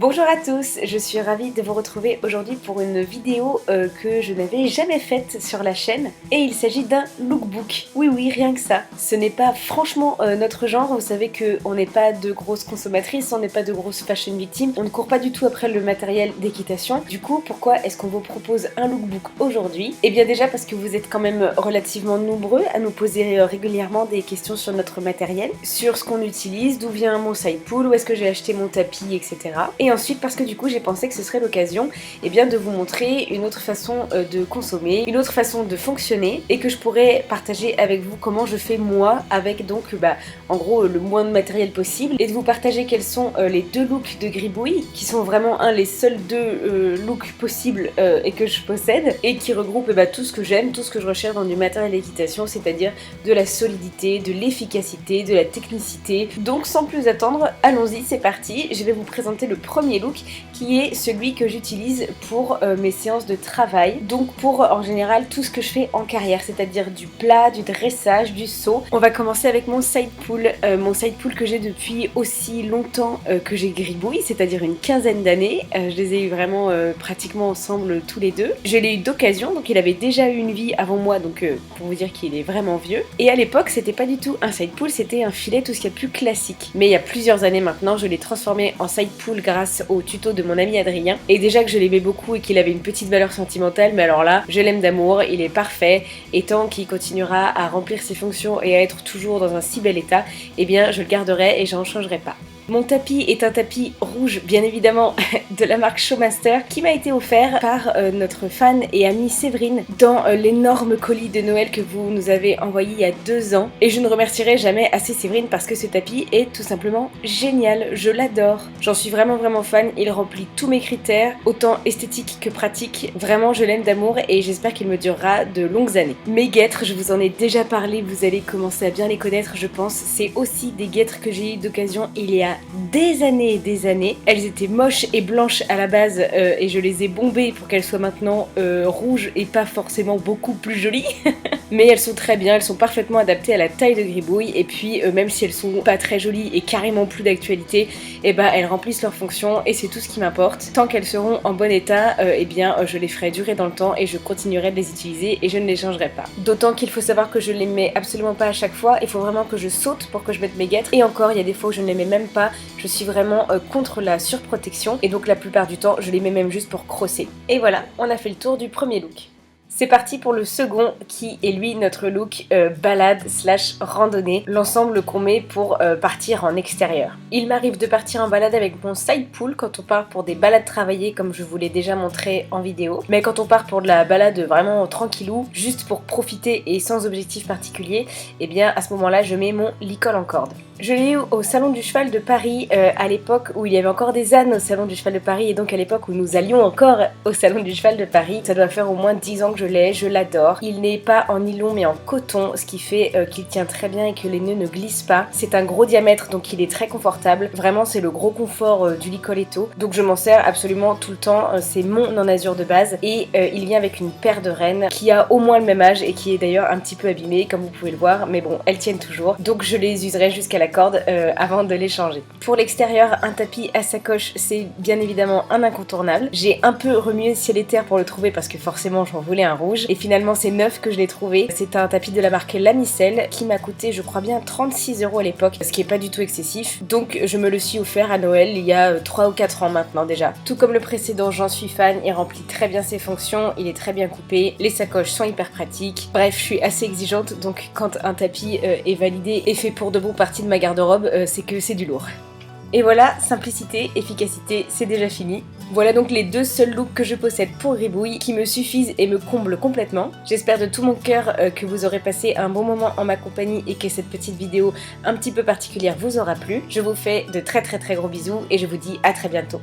Bonjour à tous, je suis ravie de vous retrouver aujourd'hui pour une vidéo que je n'avais jamais faite sur la chaîne et il s'agit d'un lookbook. Oui, rien que ça. Ce n'est pas franchement notre genre, vous savez qu'on n'est pas de grosses consommatrices, on n'est pas de grosses fashion victimes, on ne court pas du tout après le matériel d'équitation. Du coup, pourquoi est-ce qu'on vous propose un lookbook aujourd'hui? Eh bien déjà parce que vous êtes quand même relativement nombreux à nous poser régulièrement des questions sur notre matériel, sur ce qu'on utilise, d'où vient mon side pull, où est-ce que j'ai acheté mon tapis, etc. Et ensuite parce que du coup j'ai pensé que ce serait l'occasion de vous montrer une autre façon de consommer, une autre façon de fonctionner et que je pourrais partager avec vous comment je fais moi avec donc en gros le moins de matériel possible et de vous partager quels sont les deux looks de Gribouille qui sont vraiment les seuls deux looks possibles et que je possède et qui regroupent tout ce que j'aime, tout ce que je recherche dans du matériel d'équitation, c'est-à-dire de la solidité, de l'efficacité, de la technicité. Donc sans plus attendre, allons-y, c'est parti. Je vais vous présenter le premier look qui est celui que j'utilise pour mes séances de travail, donc pour en général tout ce que je fais en carrière, c'est-à-dire du plat, du dressage, du saut. On va commencer avec mon side pull que j'ai depuis aussi longtemps que j'ai Gribouille, c'est-à-dire une quinzaine d'années. Je les ai eu vraiment pratiquement ensemble tous les deux. Je l'ai eu d'occasion, donc il avait déjà eu une vie avant moi, donc pour vous dire qu'il est vraiment vieux. Et à l'époque c'était pas du tout un side pull, c'était un filet tout ce qu'il y a de plus classique. Mais il y a plusieurs années maintenant, je l'ai transformé en side pull grâce au tuto de mon ami Adrien. Et déjà que je l'aimais beaucoup et qu'il avait une petite valeur sentimentale, mais alors là, je l'aime d'amour, il est parfait. Et tant qu'il continuera à remplir ses fonctions et à être toujours dans un si bel état, eh bien je le garderai et j'en changerai pas. Mon tapis est un tapis rouge, bien évidemment, de la marque Showmaster, qui m'a été offert par notre fan et amie Séverine dans l'énorme colis de Noël que vous nous avez envoyé il y a 2 ans. Et je ne remercierai jamais assez Séverine parce que ce tapis est tout simplement génial, je l'adore. J'en suis vraiment fan, il remplit tous mes critères, autant esthétiques que pratiques. Vraiment, je l'aime d'amour et j'espère qu'il me durera de longues années. Mes guêtres, je vous en ai déjà parlé, vous allez commencer à bien les connaître, je pense. C'est aussi des guêtres que j'ai eu d'occasion il y a des années et des années. Elles étaient moches et blanches à la base et je les ai bombées pour qu'elles soient maintenant rouges et pas forcément beaucoup plus jolies. Mais elles sont très bien, elles sont parfaitement adaptées à la taille de Gribouille et puis même si elles sont pas très jolies et carrément plus d'actualité, elles remplissent leur fonction et c'est tout ce qui m'importe. Tant qu'elles seront en bon état, je les ferai durer dans le temps et je continuerai de les utiliser et je ne les changerai pas. D'autant qu'il faut savoir que je les mets absolument pas à chaque fois, il faut vraiment que je saute pour que je mette mes guêtres et encore il y a des fois où je ne les mets même pas, je suis vraiment contre la surprotection et donc la plupart du temps je les mets même juste pour crosser. Et voilà, on a fait le tour du premier look. C'est parti pour le second qui est lui notre look balade / randonnée, l'ensemble qu'on met pour partir en extérieur. Il m'arrive de partir en balade avec mon side pull quand on part pour des balades travaillées comme je vous l'ai déjà montré en vidéo, mais quand on part pour de la balade vraiment tranquillou, juste pour profiter et sans objectif particulier, à ce moment là je mets mon licol en corde. Je l'ai eu au Salon du Cheval de Paris à l'époque où il y avait encore des ânes au Salon du Cheval de Paris et donc à l'époque où nous allions encore au Salon du Cheval de Paris. Ça doit faire au moins 10 ans que je l'ai, je l'adore. Il n'est pas en nylon mais en coton, ce qui fait qu'il tient très bien et que les nœuds ne glissent pas. C'est un gros diamètre donc il est très confortable. Vraiment c'est le gros confort du Licoletto. Donc je m'en sers absolument tout le temps, c'est mon en azur de base et il vient avec une paire de rennes qui a au moins le même âge et qui est d'ailleurs un petit peu abîmée comme vous pouvez le voir, mais bon elles tiennent toujours. Donc je les userai jusqu'à la corde avant de les changer. Pour l'extérieur, un tapis à sacoche, c'est bien évidemment un incontournable. J'ai un peu remué ciel et terre pour le trouver parce que forcément j'en voulais un rouge et finalement c'est neuf que je l'ai trouvé. C'est un tapis de la marque Lamicelle qui m'a coûté je crois bien 36 € à l'époque, ce qui est pas du tout excessif. Donc je me le suis offert à Noël il y a 3 ou 4 ans maintenant déjà. Tout comme le précédent, j'en suis fan, il remplit très bien ses fonctions, il est très bien coupé, les sacoches sont hyper pratiques. Bref, je suis assez exigeante donc quand un tapis est validé et fait pour de bon partie de ma garde-robe, c'est que c'est du lourd. Et voilà, simplicité, efficacité, c'est déjà fini. Voilà donc les deux seuls looks que je possède pour Gribouille qui me suffisent et me comblent complètement. J'espère de tout mon cœur que vous aurez passé un bon moment en ma compagnie et que cette petite vidéo un petit peu particulière vous aura plu. Je vous fais de très gros bisous et je vous dis à très bientôt.